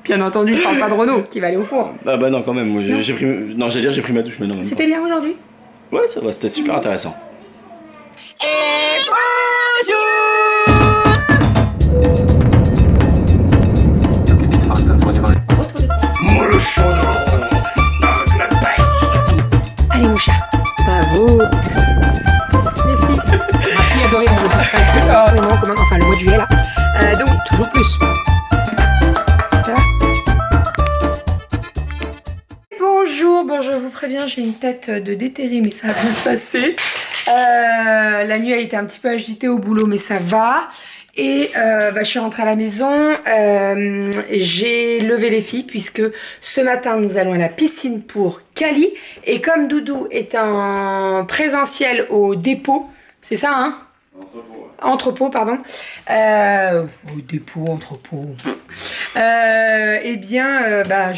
Bien entendu, je parle pas de Renaud qui va aller au four. Ah bah non, quand même. J'ai pris... Non, j'allais dire j'ai pris ma douche, mais non. Même C'était pas. bien aujourd'hui? Ouais, ça va, c'était super intéressant. Et bonjour. Allez mon chat, bravo. Les fils. Ma fille adorait mon dessin vraiment commun, enfin le mois de juillet là. Donc toujours plus. Ça va? Bonjour, bon je vous préviens, j'ai une tête de déterré mais ça va bien se passer. La nuit a été un petit peu agitée au boulot mais ça va. Et je suis rentrée à la maison, j'ai levé les filles puisque ce matin nous allons à la piscine pour Cali. Et comme Doudou est en présentiel au dépôt, c'est ça hein? Entrepôt, pardon. Au dépôt, entrepôt. Je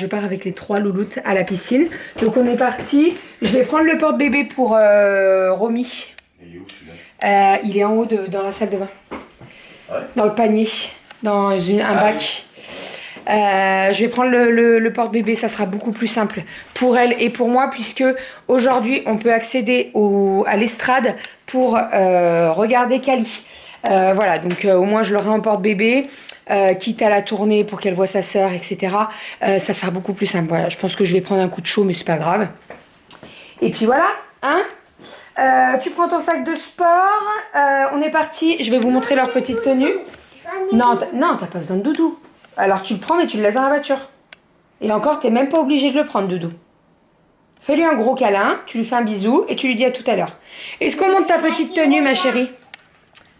pars avec les 3 louloutes à la piscine. Donc on est parti. Je vais prendre le porte-bébé pour Romy. Il est où celui-là? Il est en haut dans la salle de bain. Ouais. Dans le panier, dans un bac. Je vais prendre le porte-bébé, ça sera beaucoup plus simple pour elle et pour moi puisque aujourd'hui on peut accéder à l'estrade pour regarder Cali. Voilà, donc au moins je l'aurai en porte-bébé, quitte à la tourner pour qu'elle voit sa sœur, etc. Ça sera beaucoup plus simple. Voilà, je pense que je vais prendre un coup de chaud, mais c'est pas grave. Et puis voilà, hein. Tu prends ton sac de sport, on est parti, je vais vous montrer leur petite tenue. Non, t'as pas besoin de Doudou. Alors tu le prends mais tu le laisses dans la voiture. Et encore, t'es même pas obligé de le prendre, Doudou. Fais-lui un gros câlin, tu lui fais un bisou et tu lui dis à tout à l'heure. Est-ce qu'on monte ta petite tenue, ma chérie?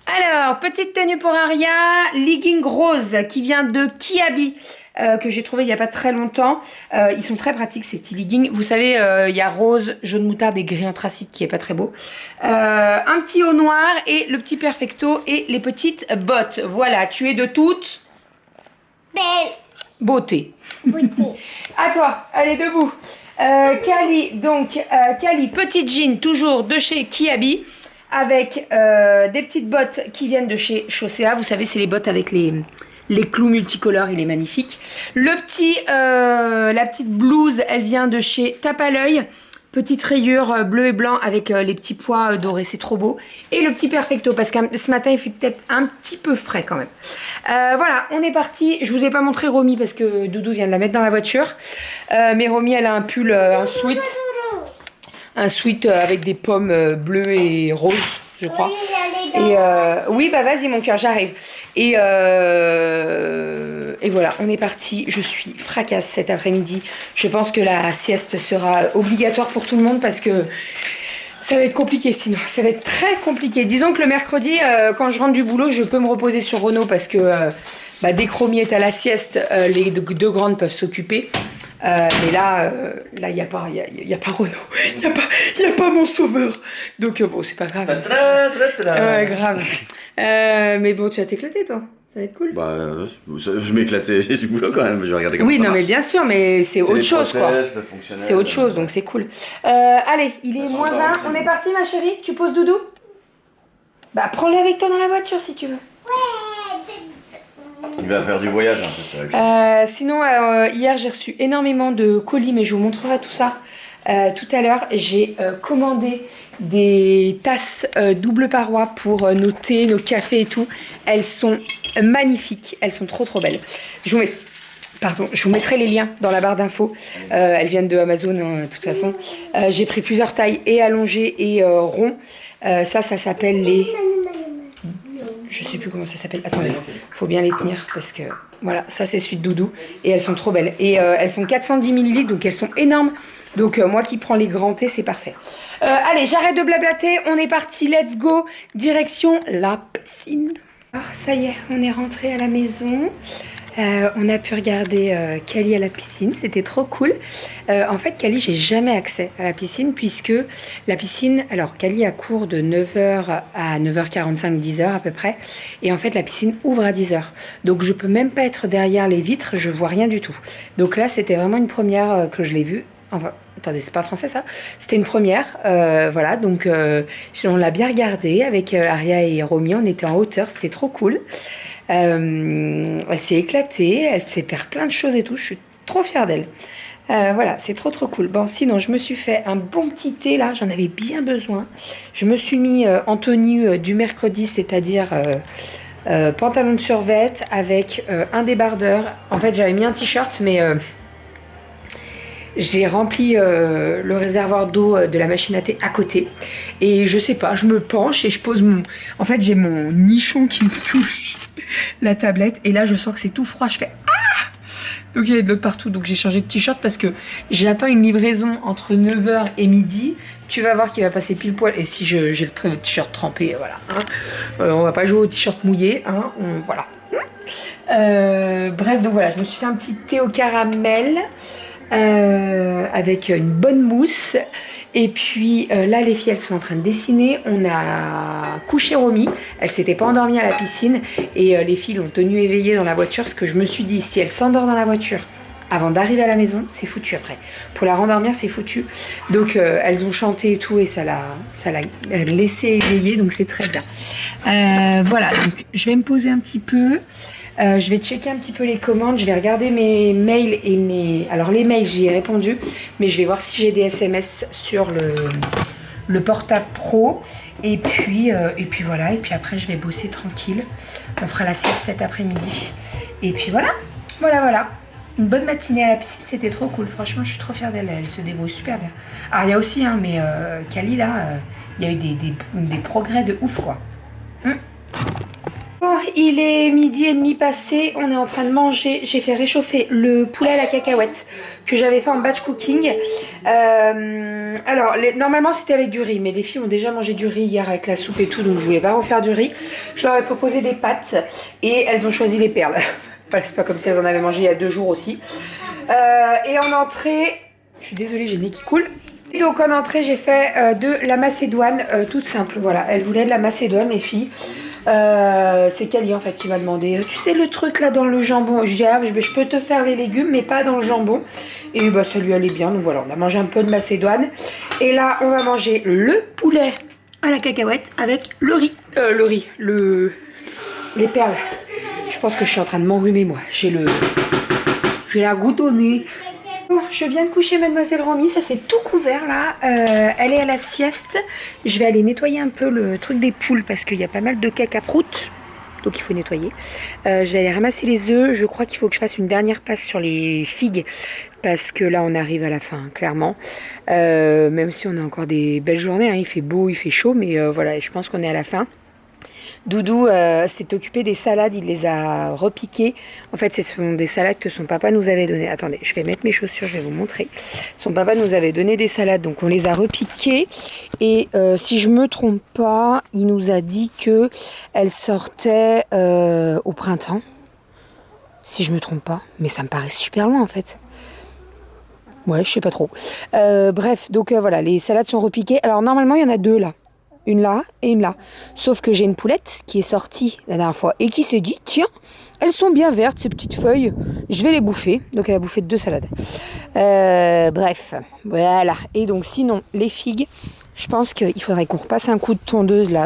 Alors, petite tenue pour Aria, legging rose qui vient de Kiabi. Que j'ai trouvé il n'y a pas très longtemps. Ils sont très pratiques ces petits leggings. Vous savez, il y a rose, jaune moutarde et gris anthracite qui est pas très beau. Un petit haut noir et le petit perfecto et les petites bottes. Voilà, tu es de toute Belle beauté. beauté. À toi, allez debout. Cali, petite jean toujours de chez Kiabi avec des petites bottes qui viennent de chez Chaussea. Vous savez, c'est les bottes avec les clous multicolores, il est magnifique. La petite blouse, elle vient de chez Tape à l'œil. Petite rayure bleu et blanc avec les petits pois dorés, c'est trop beau. Et le petit perfecto, parce que ce matin, il fait peut-être un petit peu frais quand même. Voilà, on est parti. Je vous ai pas montré Romy parce que Doudou vient de la mettre dans la voiture. Mais Romy, elle a un pull, un sweat. Un sweat avec des pommes bleues et roses, je crois. Et oui, bah vas-y mon cœur, j'arrive. Et voilà, on est parti. Je suis fracasse cet après-midi. Je pense que la sieste sera obligatoire pour tout le monde parce que ça va être compliqué sinon. Ça va être très compliqué. Disons que le mercredi, quand je rentre du boulot, je peux me reposer sur Renaud parce que dès que Romy est à la sieste, les deux grandes peuvent s'occuper. Mais là, il n'y a pas Renaud, il n'y a pas mon sauveur. Donc bon, c'est pas grave. Grave. Mais bon, tu vas t'éclater toi. Ça va être cool. Bah, je m'éclatais du boulot quand même. Je vais regarder comment oui, ça non, marche. mais bien sûr, mais c'est autre chose quoi. C'est autre chose, donc c'est cool. Allez, il est moins 20. On est parti, ma chérie. Tu poses Doudou? Bah, prends-le avec toi dans la voiture si tu veux. Il va faire du voyage un peu. Sinon, hier j'ai reçu énormément de colis, mais je vous montrerai tout ça tout à l'heure. J'ai commandé des tasses double paroi pour nos thés, nos cafés et tout. Elles sont magnifiques, elles sont trop belles. Je vous mettrai les liens dans la barre d'infos. Elles viennent de Amazon hein, de toute façon. J'ai pris plusieurs tailles et allongées et ronds. Ça s'appelle les... Je sais plus comment ça s'appelle. Attendez, faut bien les tenir parce que voilà, ça c'est celui de Doudou et elles sont trop belles. Et elles font 410 ml donc elles sont énormes. Donc moi qui prends les grands thés, c'est parfait. Allez, j'arrête de blablater. On est parti, let's go. Direction la piscine. Ah, ça y est, on est rentré à la maison. On a pu regarder Cali à la piscine, c'était trop cool. En fait, Cali, j'ai jamais accès à la piscine puisque la piscine, alors Cali a cours de 9h à 9h45, 10h à peu près. Et en fait, la piscine ouvre à 10h. Donc, je peux même pas être derrière les vitres, je vois rien du tout. Donc là, c'était vraiment une première que je l'ai vue. Enfin, attendez, c'est pas français ça? C'était une première, voilà, donc on l'a bien regardé avec Aria et Romy, on était en hauteur, c'était trop cool. Elle s'est éclatée, elle sait faire plein de choses et tout. Je suis trop fière d'elle. Voilà, c'est trop cool. Bon, sinon, je me suis fait un bon petit thé là, j'en avais bien besoin. Je me suis mis en tenue du mercredi, c'est-à-dire pantalon de survêt avec un débardeur. En fait, j'avais mis un t-shirt, mais j'ai rempli le réservoir d'eau de la machine à thé à côté. Et je sais pas, je me penche et je pose mon... En fait, j'ai mon nichon qui me touche la tablette. Et là, je sens que c'est tout froid. Je fais... Donc il y a de l'eau partout, donc j'ai changé de t-shirt parce que j'attends une livraison entre 9h et midi. Tu vas voir qu'il va passer pile poil. Et si j'ai le t-shirt trempé, voilà. Hein. On va pas jouer au t-shirt mouillé, hein. Voilà. Bref, donc voilà, je me suis fait un petit thé au caramel avec une bonne mousse. Et puis là, les filles, elles sont en train de dessiner. On a couché Romy. Elle s'était pas endormie à la piscine. Et les filles l'ont tenue éveillée dans la voiture. Parce que je me suis dit, si elle s'endort dans la voiture avant d'arriver à la maison, c'est foutu après. Pour la rendormir, c'est foutu. Donc elles ont chanté et tout. Et ça l'a laissé éveiller. Donc c'est très bien. Voilà, donc je vais me poser un petit peu. Je vais checker un petit peu les commandes, je vais regarder mes mails et mes... Alors les mails, j'y ai répondu, mais je vais voir si j'ai des SMS sur le portable pro. Et puis voilà, et puis après je vais bosser tranquille. On fera la sieste cet après-midi. Et puis voilà. Une bonne matinée à la piscine, c'était trop cool. Franchement, je suis trop fière d'elle, elle se débrouille super bien. Alors il y a aussi, hein, mais Kali là, il y a eu des progrès de ouf quoi. Bon, il est 12h30 passé, on est en train de manger. J'ai fait réchauffer le poulet à la cacahuète que j'avais fait en batch cooking. Alors, normalement c'était avec du riz, mais les filles ont déjà mangé du riz hier avec la soupe et tout, donc je voulais pas refaire du riz. Je leur ai proposé des pâtes et elles ont choisi les perles. C'est pas comme si elles en avaient mangé il y a 2 jours aussi. Et en entrée, je suis désolée, j'ai le nez qui coule. Donc en entrée, j'ai fait de la macédoine toute simple. Voilà, elles voulaient de la macédoine, les filles. C'est Kali en fait qui m'a demandé, tu sais le truc là dans le jambon. Je dis ah, je peux te faire les légumes mais pas dans le jambon. Et bah ça lui allait bien, donc voilà, on a mangé un peu de macédoine. Et là on va manger le poulet à la cacahuète avec le riz. Les perles. Je pense que je suis en train de m'enrhumer moi. J'ai la goutte au nez. Bon, je viens de coucher mademoiselle Romy, ça c'est tout couvert là, elle est à la sieste. Je vais aller nettoyer un peu le truc des poules parce qu'il y a pas mal de caca-proutes, donc il faut nettoyer. Je vais aller ramasser les œufs, je crois qu'il faut que je fasse une dernière passe sur les figues parce que là on arrive à la fin, clairement. Même si on a encore des belles journées, hein, il fait beau, il fait chaud, mais voilà, je pense qu'on est à la fin. Doudou s'est occupé des salades, il les a repiquées. En fait, ce sont des salades que son papa nous avait données. Attendez, je vais mettre mes chaussures, je vais vous montrer. Son papa nous avait donné des salades, donc on les a repiquées. Et si je me trompe pas, il nous a dit que elles sortaient au printemps. Si je me trompe pas, mais ça me paraît super loin en fait. Ouais, je sais pas trop. Bref, donc voilà, les salades sont repiquées. Alors normalement, il y en a 2 là. Une là et une là. Sauf que j'ai une poulette qui est sortie la dernière fois et qui s'est dit, tiens, elles sont bien vertes ces petites feuilles, je vais les bouffer. Donc elle a bouffé 2 salades. Bref, voilà. Et donc sinon, les figues, je pense qu'il faudrait qu'on repasse un coup de tondeuse là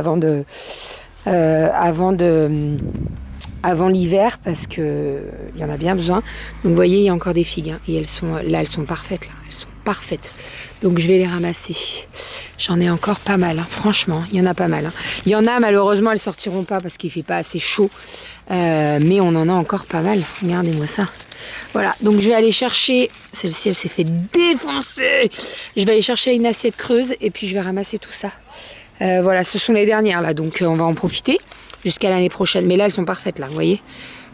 avant l'hiver parce que il y en a bien besoin. Donc vous voyez, il y a encore des figues hein, et elles sont parfaites là, elles sont parfaites. Donc je vais les ramasser. J'en ai encore pas mal, hein. Franchement, il y en a pas mal. Hein. Il y en a malheureusement, elles sortiront pas parce qu'il fait pas assez chaud. Mais on en a encore pas mal. Regardez-moi ça. Voilà, donc je vais aller chercher. Celle-ci, elle s'est fait défoncer. Je vais aller chercher une assiette creuse et puis je vais ramasser tout ça. Voilà, ce sont les dernières là, donc on va en profiter jusqu'à l'année prochaine. Mais là, elles sont parfaites là, vous voyez.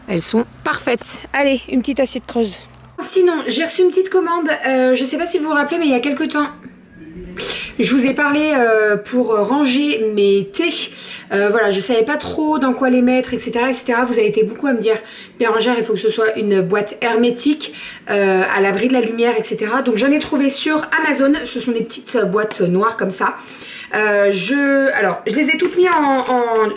Elles sont parfaites. Allez, une petite assiette creuse. Sinon, j'ai reçu une petite commande, je sais pas si vous vous rappelez, mais il y a quelques temps, je vous ai parlé pour ranger mes thés. Voilà, je savais pas trop dans quoi les mettre, etc., etc. Vous avez été beaucoup à me dire, Bérangère, il faut que ce soit une boîte hermétique, à l'abri de la lumière, etc. Donc j'en ai trouvé sur Amazon, ce sont des petites boîtes noires comme ça. Alors, je les ai toutes mis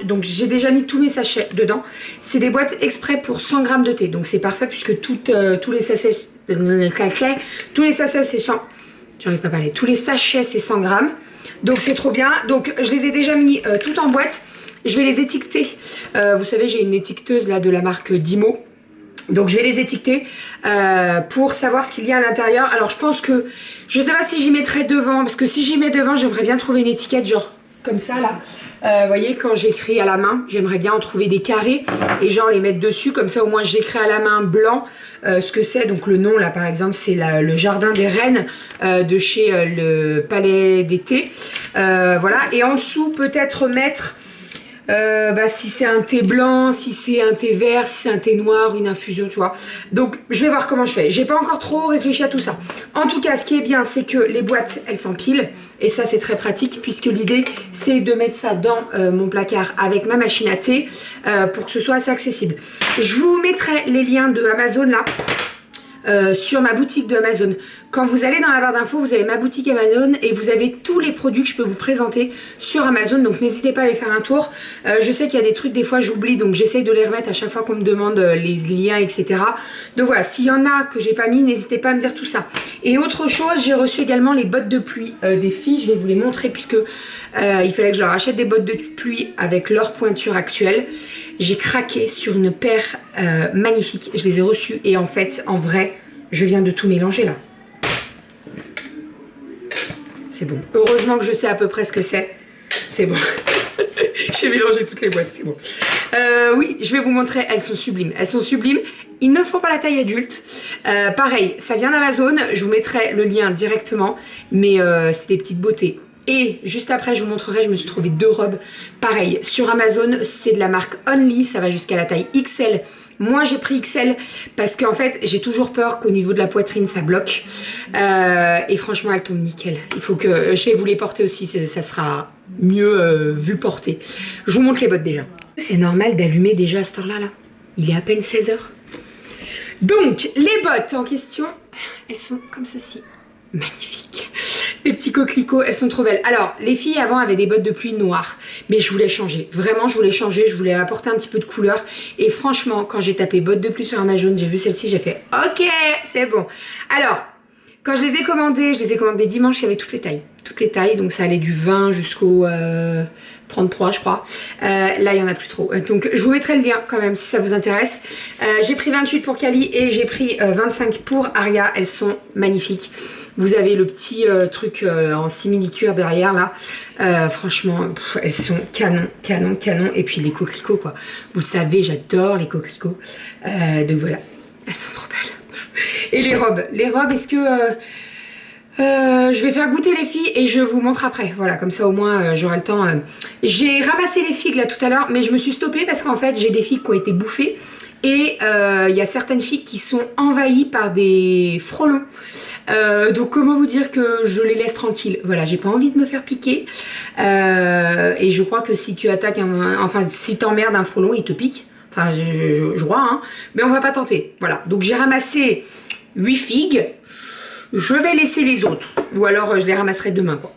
donc j'ai déjà mis tous mes sachets dedans. C'est des boîtes exprès pour 100 grammes de thé. Donc c'est parfait puisque tous les sachets, c'est 100. J'arrive pas à parler. Tous les sachets, c'est 100 grammes. Donc c'est trop bien. Donc je les ai déjà mis tout en boîte. Je vais les étiqueter. Vous savez, j'ai une étiqueteuse là de la marque Dimo. Donc je vais les étiqueter pour savoir ce qu'il y a à l'intérieur. Alors je pense que, je sais pas si j'y mettrai devant, parce que si j'y mets devant, j'aimerais bien trouver une étiquette genre comme ça là. Vous voyez, quand j'écris à la main, j'aimerais bien en trouver des carrés et genre les mettre dessus, comme ça au moins j'écris à la main blanc ce que c'est. Donc le nom là par exemple c'est le jardin des reines de chez le palais d'été. Voilà, et en dessous peut-être mettre si c'est un thé blanc, si c'est un thé vert, si c'est un thé noir, une infusion, tu vois. Donc je vais voir comment je fais. J'ai pas encore trop réfléchi à tout ça. En tout cas, ce qui est bien, c'est que les boîtes, elles s'empilent. Et ça, c'est très pratique puisque l'idée, c'est de mettre ça dans mon placard avec ma machine à thé pour que ce soit assez accessible. Je vous mettrai les liens de Amazon là. Sur ma boutique de Amazon. Quand vous allez dans la barre d'infos, vous avez ma boutique Amazon et vous avez tous les produits que je peux vous présenter sur Amazon, donc n'hésitez pas à aller faire un tour. Je sais qu'il y a des trucs des fois j'oublie, donc j'essaye de les remettre à chaque fois qu'on me demande les liens, etc. Donc voilà, s'il y en a que j'ai pas mis, n'hésitez pas à me dire tout ça. Et autre chose, j'ai reçu également les bottes de pluie des filles, je vais vous les montrer puisque il fallait que je leur achète des bottes de pluie avec leur pointure actuelle. J'ai craqué sur une paire magnifique, je les ai reçues et en fait, en vrai, je viens de tout mélanger là. C'est bon. Heureusement que je sais à peu près ce que c'est. C'est bon. J'ai mélangé toutes les boîtes, c'est bon. Oui, je vais vous montrer, elles sont sublimes. Elles sont sublimes. Il ne faut pas la taille adulte. Pareil, ça vient d'Amazon. Je vous mettrai le lien directement. Mais c'est des petites beautés. Et juste après, je vous montrerai, je me suis trouvé 2 robes. Pareil, sur Amazon, c'est de la marque Only. Ça va jusqu'à la taille XL. Moi, j'ai pris XL parce qu'en fait, j'ai toujours peur qu'au niveau de la poitrine, ça bloque. Et franchement, elles tombent nickel. Il faut que je vais vous les porter aussi. Ça sera mieux vu porter. Je vous montre les bottes déjà. C'est normal d'allumer déjà à cette heure-là. Là. Il est à peine 16 h. Donc, les bottes en question, elles sont comme ceci. Magnifiques. Les petits coquelicots, elles sont trop belles. Alors, les filles avant avaient des bottes de pluie noires, mais je voulais changer. Vraiment, je voulais changer, je voulais apporter un petit peu de couleur. Et franchement, quand j'ai tapé bottes de pluie sur Amazon, j'ai vu celle-ci, j'ai fait OK, c'est bon. Alors, quand je les ai commandées dimanche, il y avait toutes les tailles. Toutes les tailles, donc ça allait du 20 jusqu'au 33 je crois. Là il y en a plus trop. Donc je vous mettrai le lien quand même si ça vous intéresse. J'ai pris 28 pour Kali et j'ai pris 25 pour Aria. Elles sont magnifiques. Vous avez le petit truc en simili-cuir derrière là. Franchement, elles sont canon, canon, canon. Et puis les coquelicots quoi. Vous le savez, j'adore les coquelicots. Donc voilà, elles sont trop belles. Et les robes, est-ce que... je vais faire goûter les filles et je vous montre après. Voilà, comme ça au moins j'aurai le temps. J'ai ramassé les figues là tout à l'heure, mais je me suis stoppée parce qu'en fait j'ai des figues qui ont été bouffées. Et il y a certaines figues qui sont envahies par des frelons. Donc comment vous dire que je les laisse tranquilles. Voilà, j'ai pas envie de me faire piquer. Et je crois que si tu attaques si t'emmerdes un frelon, il te pique. Enfin, je crois, hein. Mais on va pas tenter. Voilà. Donc, j'ai ramassé 8 figues. Je vais laisser les autres. Ou alors, je les ramasserai demain, quoi.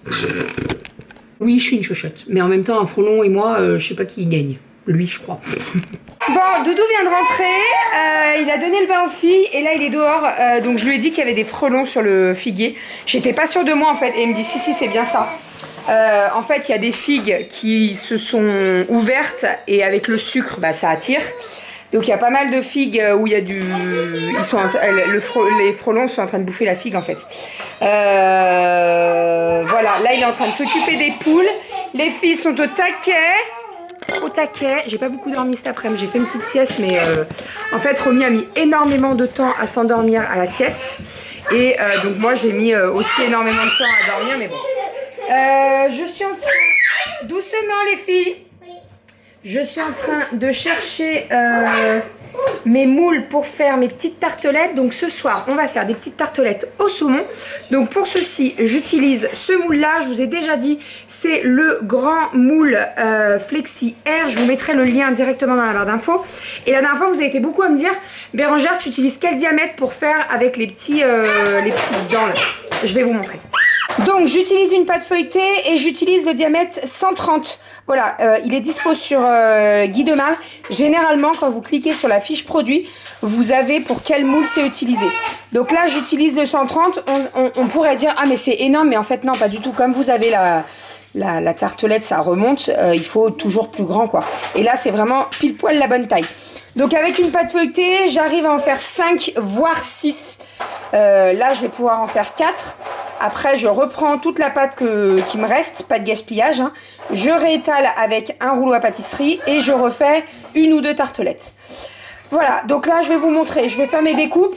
Oui, je suis une chochotte. Mais en même temps, un frelon et moi, je sais pas qui gagne. Lui, je crois. Bon, Doudou vient de rentrer. Il a donné le bain aux filles. Et là, il est dehors. Donc, je lui ai dit qu'il y avait des frelons sur le figuier. J'étais pas sûre de moi, en fait. Et il me dit, si, c'est bien ça. En fait, il y a des figues qui se sont ouvertes et avec le sucre, bah, ça attire. Donc, il y a pas mal de figues où il y a du... les frelons sont en train de bouffer la figue, en fait. Voilà, là, il est en train de s'occuper des poules. Les filles sont au taquet. Au taquet. J'ai pas beaucoup dormi cet après-midi. J'ai fait une petite sieste, mais en fait, Romy a mis énormément de temps à s'endormir à la sieste. Et donc, moi, j'ai mis aussi énormément de temps à dormir, mais bon. Je suis en train... Doucement les filles. Je suis en train de chercher mes moules pour faire mes petites tartelettes. Donc ce soir, on va faire des petites tartelettes au saumon. Donc pour ceci, j'utilise ce moule-là. Je vous ai déjà dit, c'est le grand moule Flexi Air. Je vous mettrai le lien directement dans la barre d'infos. Et la dernière fois, vous avez été beaucoup à me dire, Bérangère, tu utilises quel diamètre pour faire avec les petites dents là? Je vais vous montrer. Donc j'utilise une pâte feuilletée et j'utilise le diamètre 130. Voilà, il est dispo sur Guy de Marle. Généralement, quand vous cliquez sur la fiche produit, vous avez pour quel moule c'est utilisé. Donc là, j'utilise le 130. On pourrait dire, ah mais c'est énorme, mais en fait non, pas du tout. Comme vous avez la tartelette, ça remonte, il faut toujours plus grand, quoi. Et là, c'est vraiment pile poil la bonne taille. Donc avec une pâte feuilletée, j'arrive à en faire 5, voire 6. Là, je vais pouvoir en faire 4. Après, je reprends toute la pâte qui me reste, pas de gaspillage, hein. Je réétale avec un rouleau à pâtisserie et je refais 1 ou 2 tartelettes. Voilà, donc là, je vais vous montrer. Je vais faire mes découpes.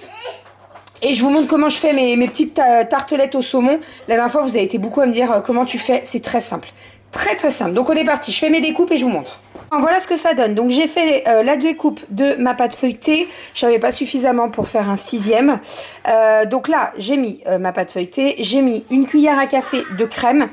Et je vous montre comment je fais mes petites tartelettes au saumon. La dernière fois, vous avez été beaucoup à me dire comment tu fais. C'est très simple. Très très simple. Donc on est parti. Je fais mes découpes et je vous montre. Voilà ce que ça donne. Donc j'ai fait la découpe de ma pâte feuilletée. Je n'avais pas suffisamment pour faire un 6e. Donc là, j'ai mis ma pâte feuilletée. J'ai mis une cuillère à café de crème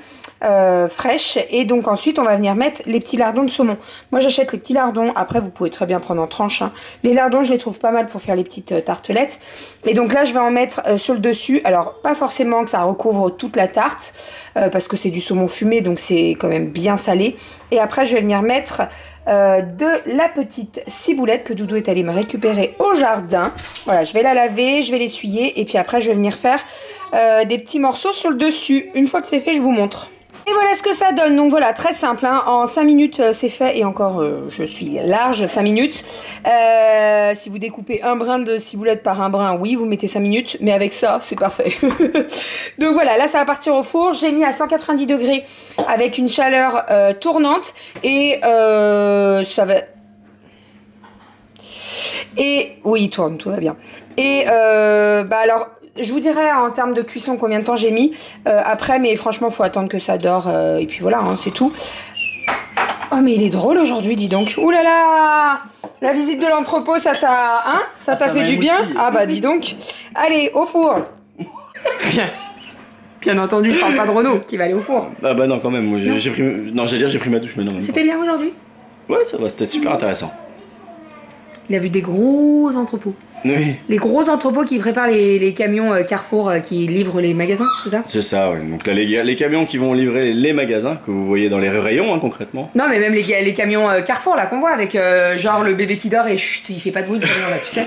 fraîche. Et donc ensuite, on va venir mettre les petits lardons de saumon. Moi, j'achète les petits lardons. Après, vous pouvez très bien prendre en tranches, hein. Les lardons, je les trouve pas mal pour faire les petites tartelettes. Et donc là, je vais en mettre sur le dessus. Alors, pas forcément que ça recouvre toute la tarte. Parce que c'est du saumon fumé. Donc, c'est quand même bien salé. Et après, je vais venir mettre de la petite ciboulette que Doudou est allé me récupérer au jardin. Voilà, je vais la laver, je vais l'essuyer. Et puis après, je vais venir faire des petits morceaux sur le dessus. Une fois que c'est fait, je vous montre. Et voilà ce que ça donne. Donc voilà, très simple, hein. En 5 minutes c'est fait. Et encore je suis large, 5 minutes. Si vous découpez un brin de ciboulette par un brin, oui, vous mettez 5 minutes. Mais avec ça, c'est parfait. Donc voilà, là ça va partir au four. J'ai mis à 190 degrés avec une chaleur tournante. Et ça va... Et oui, il tourne, tout va bien. Et alors... Je vous dirai en termes de cuisson combien de temps j'ai mis après, mais franchement, faut attendre que ça dore et puis voilà, hein, c'est tout. Oh, mais il est drôle aujourd'hui, dis donc. Ouh là là, la visite de l'entrepôt, ça t'a, hein, ça t'a fait du bien. Ah bah dis donc. Allez, au four. Bien entendu, je parle pas de Renaud qui va aller au four. Ah bah non, quand même. Moi, j'ai pris, non, j'allais dire j'ai pris ma douche, mais non. C'était bien aujourd'hui. Ouais, ça va, c'était super intéressant. Il a vu des gros entrepôts. Oui. Les gros entrepôts qui préparent les camions Carrefour qui livrent les magasins, c'est ça? C'est ça, oui. Donc là, les camions qui vont livrer les magasins, que vous voyez dans les rayons, hein, concrètement. Non, mais même les camions Carrefour, là, qu'on voit avec genre le bébé qui dort et chut, il fait pas de bruit, le camion, là, tu sais.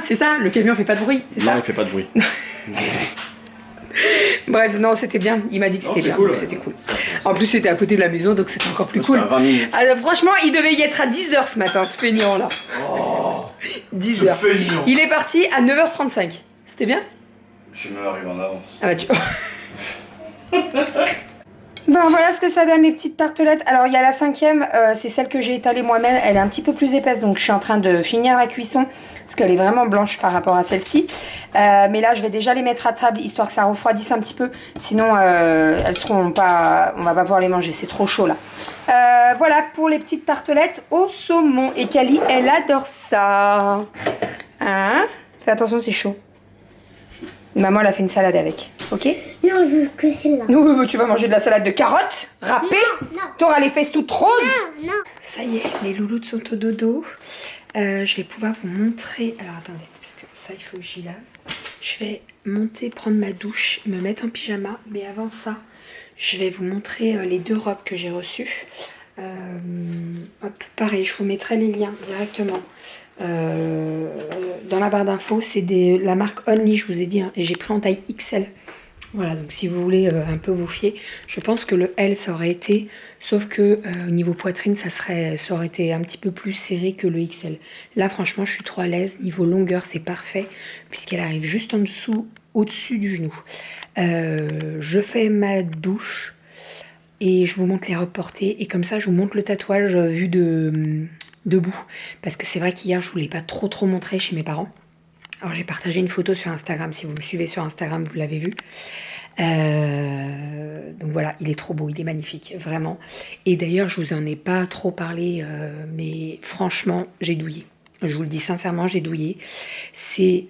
C'est ça, le camion fait pas de bruit, c'est ça? Non, il fait pas de bruit. Bref, non, c'était bien. Il m'a dit que c'était bien. Cool, ouais. C'était cool. En plus, c'était à côté de la maison, donc c'était encore plus cool. Alors, franchement, il devait y être à 10h ce matin, ce feignant là. Oh, 10h. Il est parti à 9h35. C'était bien? Je suis même arrivé en avance. Ah bah tu... Bon, voilà ce que ça donne les petites tartelettes. Alors il y a la 5e, c'est celle que j'ai étalée moi-même. Elle est un petit peu plus épaisse, donc je suis en train de finir la cuisson parce qu'elle est vraiment blanche par rapport à celle-ci. Mais là je vais déjà les mettre à table histoire que ça refroidisse un petit peu. Sinon elles seront pas, on va pas pouvoir les manger, c'est trop chaud là. Voilà pour les petites tartelettes au saumon. Et Kali, elle adore ça. Hein? Fais attention, c'est chaud. Maman, elle a fait une salade avec, ok? Non, je veux que celle-là. Non, tu vas manger de la salade de carottes râpée. Non. T'auras les fesses toutes roses. Non. Ça y est, les louloutes sont au dodo. Je vais pouvoir vous montrer... Alors attendez, parce que ça, il faut que j'y lave. Je vais monter, prendre ma douche, me mettre en pyjama. Mais avant ça, je vais vous montrer les 2 robes que j'ai reçues. Hop, pareil, je vous mettrai les liens directement. Dans la barre d'infos, c'est la marque Only, je vous ai dit, hein, et j'ai pris en taille XL. Voilà, donc si vous voulez un peu vous fier, je pense que le L ça aurait été, sauf que au niveau poitrine ça aurait été un petit peu plus serré que le XL. Là franchement je suis trop à l'aise, niveau longueur c'est parfait, puisqu'elle arrive juste en dessous, au-dessus du genou. Je fais ma douche et je vous montre les robes portées, et comme ça je vous montre le tatouage vu debout, parce que c'est vrai qu'hier je voulais pas trop montrer chez mes parents. Alors j'ai partagé une photo sur Instagram, si vous me suivez sur Instagram vous l'avez vu. Donc voilà, il est trop beau, il est magnifique, vraiment. Et d'ailleurs je vous en ai pas trop parlé, mais franchement j'ai douillé. Je vous le dis sincèrement, j'ai douillé. C'est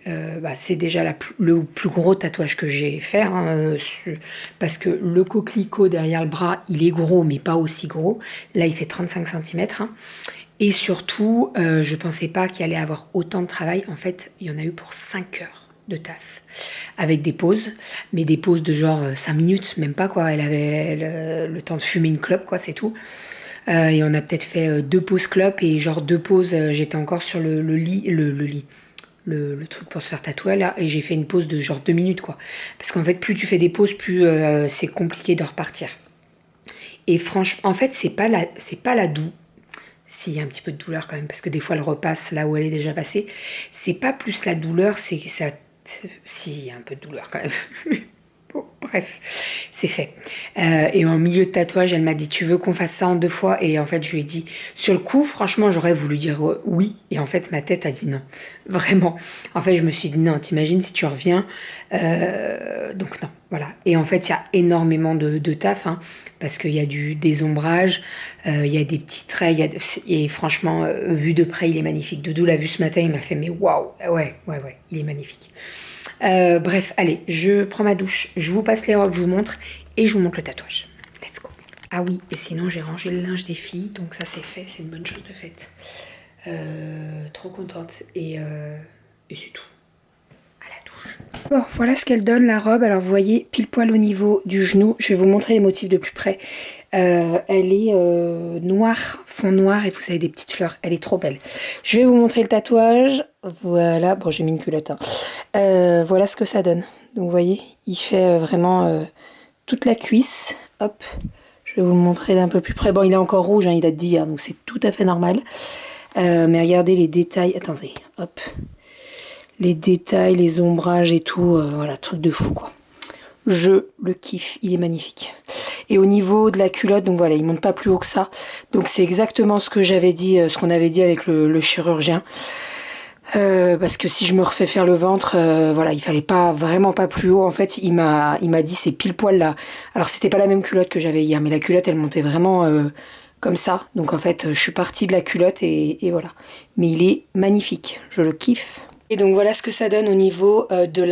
déjà le plus gros tatouage que j'ai fait, hein, parce que le coquelicot derrière le bras, il est gros, mais pas aussi gros. Là, il fait 35 cm. Hein. Et surtout, je pensais pas qu'il allait avoir autant de travail. En fait, il y en a eu pour 5 heures de taf, avec des pauses, mais des pauses de genre 5 minutes, même pas quoi. Elle avait le temps de fumer une clope, quoi, c'est tout. Et on a peut-être fait 2 pauses clopes, et genre 2 pauses, j'étais encore sur le lit, le truc pour se faire tatouer là, et j'ai fait une pause de genre 2 minutes quoi. Parce qu'en fait, plus tu fais des pauses, plus c'est compliqué de repartir. Et franchement, en fait, c'est pas la douleur. S'il y a un petit peu de douleur quand même, parce que des fois elle repasse là où elle est déjà passée. C'est pas plus la douleur, c'est que ça... Si, il y a un peu de douleur quand même. Bon, bref, c'est fait. Et en milieu de tatouage, elle m'a dit, tu veux qu'on fasse ça en 2 fois? Et en fait, je lui ai dit, sur le coup, franchement, j'aurais voulu dire oui. Et en fait, ma tête a dit non. Vraiment. En fait, je me suis dit, non, t'imagines si tu reviens. Donc non, voilà. Et en fait, il y a énormément de taf, hein, parce qu'il y a du désombrage, il y a des petits traits, et franchement, vu de près, il est magnifique. Doudou l'a vu ce matin, il m'a fait, mais waouh, ouais, il est magnifique. Bref, allez, je prends ma douche, je vous passe les robes, je vous montre et je vous montre le tatouage. Let's go. Ah oui, et sinon j'ai rangé le linge des filles, donc ça c'est fait, c'est une bonne chose de faite. Trop contente et c'est tout. À la douche. Bon, voilà ce qu'elle donne la robe. Alors vous voyez, pile poil au niveau du genou. Je vais vous montrer les motifs de plus près. Elle est noire, fond noir et vous avez des petites fleurs. Elle est trop belle. Je vais vous montrer le tatouage. Voilà, bon j'ai mis une culotte. Hein. Voilà ce que ça donne. Donc vous voyez, il fait vraiment toute la cuisse. Hop, je vais vous le montrer d'un peu plus près. Bon, il est encore rouge, hein, il date d'hier, donc c'est tout à fait normal. Mais regardez les détails. Attendez, hop. Les détails, les ombrages et tout. Voilà, truc de fou, quoi. Je le kiffe, il est magnifique. Et au niveau de la culotte, donc voilà, il monte pas plus haut que ça. Donc c'est exactement ce que j'avais dit, ce qu'on avait dit avec le chirurgien. Parce que si je me refais faire le ventre, voilà, il fallait pas vraiment pas plus haut. En fait, il m'a dit c'est pile poil là. Alors c'était pas la même culotte que j'avais hier, mais la culotte elle montait vraiment comme ça. Donc en fait, je suis partie de la culotte et voilà. Mais il est magnifique, je le kiffe. Et donc voilà ce que ça donne au niveau de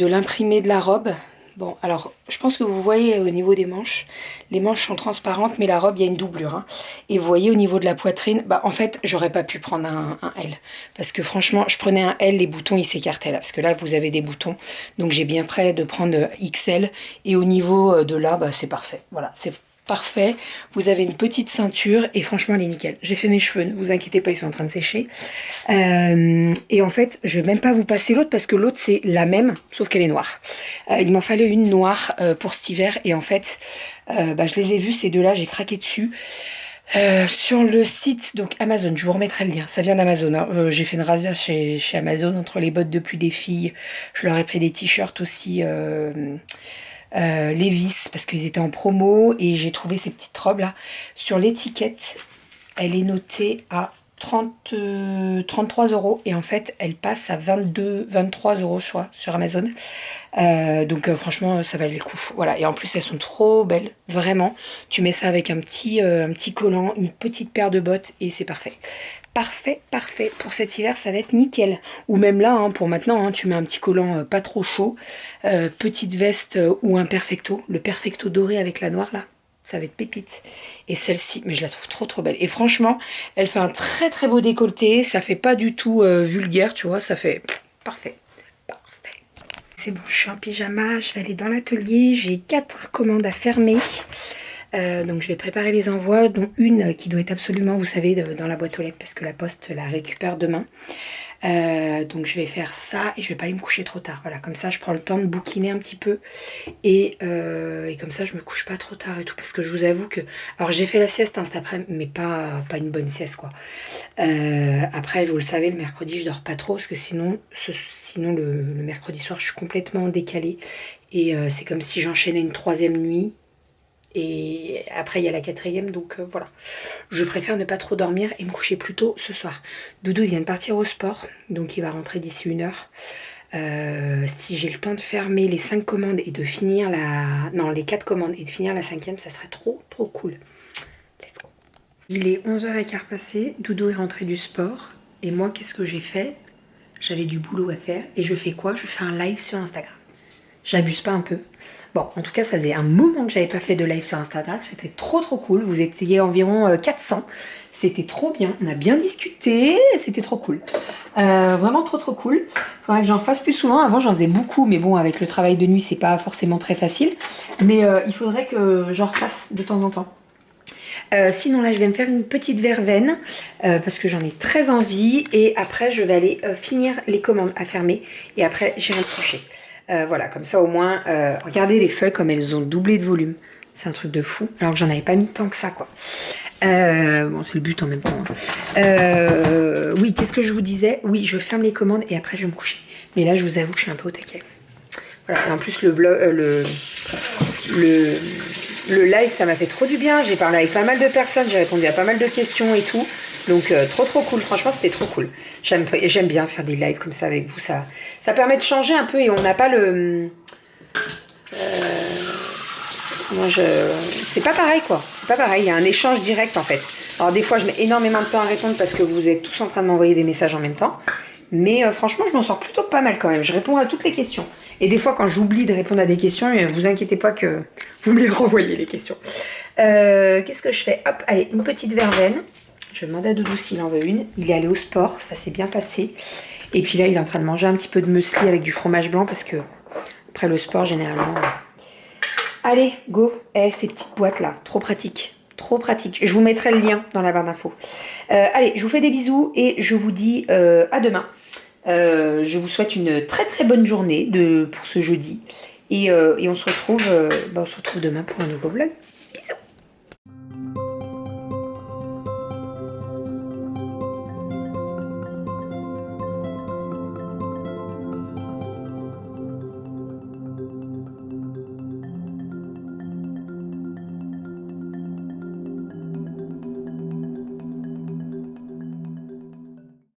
l'imprimé de la robe. Bon, alors, je pense que vous voyez au niveau des manches, les manches sont transparentes, mais la robe, il y a une doublure. Hein. Et vous voyez au niveau de la poitrine, bah en fait, j'aurais pas pu prendre un L. Parce que franchement, je prenais un L, les boutons, ils s'écartaient là. Parce que là, vous avez des boutons. Donc j'ai bien prêt de prendre XL. Et au niveau de là, bah c'est parfait. Voilà, c'est parfait. Vous avez une petite ceinture et franchement, elle est nickel. J'ai fait mes cheveux, ne vous inquiétez pas, ils sont en train de sécher. Et en fait, je vais même pas vous passer l'autre parce que l'autre, c'est la même, sauf qu'elle est noire. Il m'en fallait une noire pour cet hiver et en fait, je les ai vus, ces deux-là, j'ai craqué dessus. Sur le site, donc Amazon, je vous remettrai le lien, ça vient d'Amazon. Hein. J'ai fait une razzia chez Amazon entre les bottes de pluie des filles. Je leur ai pris des t-shirts aussi. Levi's parce qu'ils étaient en promo et j'ai trouvé ces petites robes là. Sur l'étiquette, elle est notée à 33 € et en fait elle passe à 23 € je crois sur Amazon. Donc franchement ça valait le coup. Voilà, et en plus elles sont trop belles, vraiment. Tu mets ça avec un petit collant, une petite paire de bottes et c'est parfait. Parfait. Pour cet hiver, ça va être nickel. Ou même là, hein, pour maintenant, hein, tu mets un petit collant pas trop chaud, petite veste ou un perfecto. Le perfecto doré avec la noire là, ça va être pépite. Et celle-ci, mais je la trouve trop belle. Et franchement, elle fait un très beau décolleté. Ça fait pas du tout vulgaire, tu vois. Ça fait parfait. C'est bon, je suis en pyjama. Je vais aller dans l'atelier. J'ai 4 commandes à fermer. Donc je vais préparer les envois, dont une qui doit être absolument, vous savez, dans la boîte aux lettres parce que la poste la récupère demain. Donc je vais faire ça et je vais pas aller me coucher trop tard. Voilà, comme ça je prends le temps de bouquiner un petit peu et comme ça je me couche pas trop tard et tout parce que je vous avoue que... Alors j'ai fait la sieste cet après-midi, mais pas une bonne sieste quoi. Après vous le savez, le mercredi je dors pas trop parce que sinon le mercredi soir je suis complètement décalée et c'est comme si j'enchaînais une 3e nuit. Et après il y a la 4e, donc voilà. Je préfère ne pas trop dormir et me coucher plus tôt ce soir. Doudou il vient de partir au sport, donc il va rentrer d'ici 1 heure. Si j'ai le temps de fermer les 5 commandes et de finir les 4 commandes et de finir la 5e, ça serait trop cool. Let's go. Il est 11h15 passé, Doudou est rentré du sport. Et moi qu'est-ce que j'ai fait? J'avais du boulot à faire et je fais quoi? Je fais un live sur Instagram. J'abuse pas un peu. Bon, en tout cas, ça faisait un moment que j'avais pas fait de live sur Instagram. C'était trop cool. Vous étiez environ 400. C'était trop bien. On a bien discuté. C'était trop cool. Vraiment trop cool. Faudrait que j'en fasse plus souvent. Avant, j'en faisais beaucoup. Mais bon, avec le travail de nuit, c'est pas forcément très facile. Mais il faudrait que j'en refasse de temps en temps. Sinon là je vais me faire une petite verveine parce que j'en ai très envie et après je vais aller finir les commandes à fermer et après j'irai me coucher. Voilà, comme ça au moins, regardez les feuilles comme elles ont doublé de volume. C'est un truc de fou, alors que j'en avais pas mis tant que ça, quoi. Bon, c'est le but en même temps. Oui, qu'est-ce que je vous disais? Oui, je ferme les commandes et après je vais me coucher. Mais là, je vous avoue que je suis un peu au taquet. Voilà, et en plus, le live, ça m'a fait trop du bien. J'ai parlé avec pas mal de personnes, j'ai répondu à pas mal de questions et tout. Donc, trop cool. Franchement, c'était trop cool. J'aime bien faire des lives comme ça avec vous. Ça permet de changer un peu et on n'a pas le... C'est pas pareil, quoi. C'est pas pareil. Il y a un échange direct, en fait. Alors, des fois, je mets énormément de temps à répondre parce que vous êtes tous en train de m'envoyer des messages en même temps. Mais franchement, je m'en sors plutôt pas mal quand même. Je réponds à toutes les questions. Et des fois, quand j'oublie de répondre à des questions, vous inquiétez pas que vous me les renvoyez, les questions. Qu'est-ce que je fais? Hop, allez, une petite verveine. Je vais demander à Doudou s'il en veut une. Il est allé au sport, ça s'est bien passé. Et puis là, il est en train de manger un petit peu de muesli avec du fromage blanc parce que après le sport, généralement... Allez, go. Ces petites boîtes-là, trop pratique. Trop pratique. Je vous mettrai le lien dans la barre d'infos. Allez, je vous fais des bisous et je vous dis à demain. Je vous souhaite une très très bonne journée pour ce jeudi. Et on se retrouve demain pour un nouveau vlog.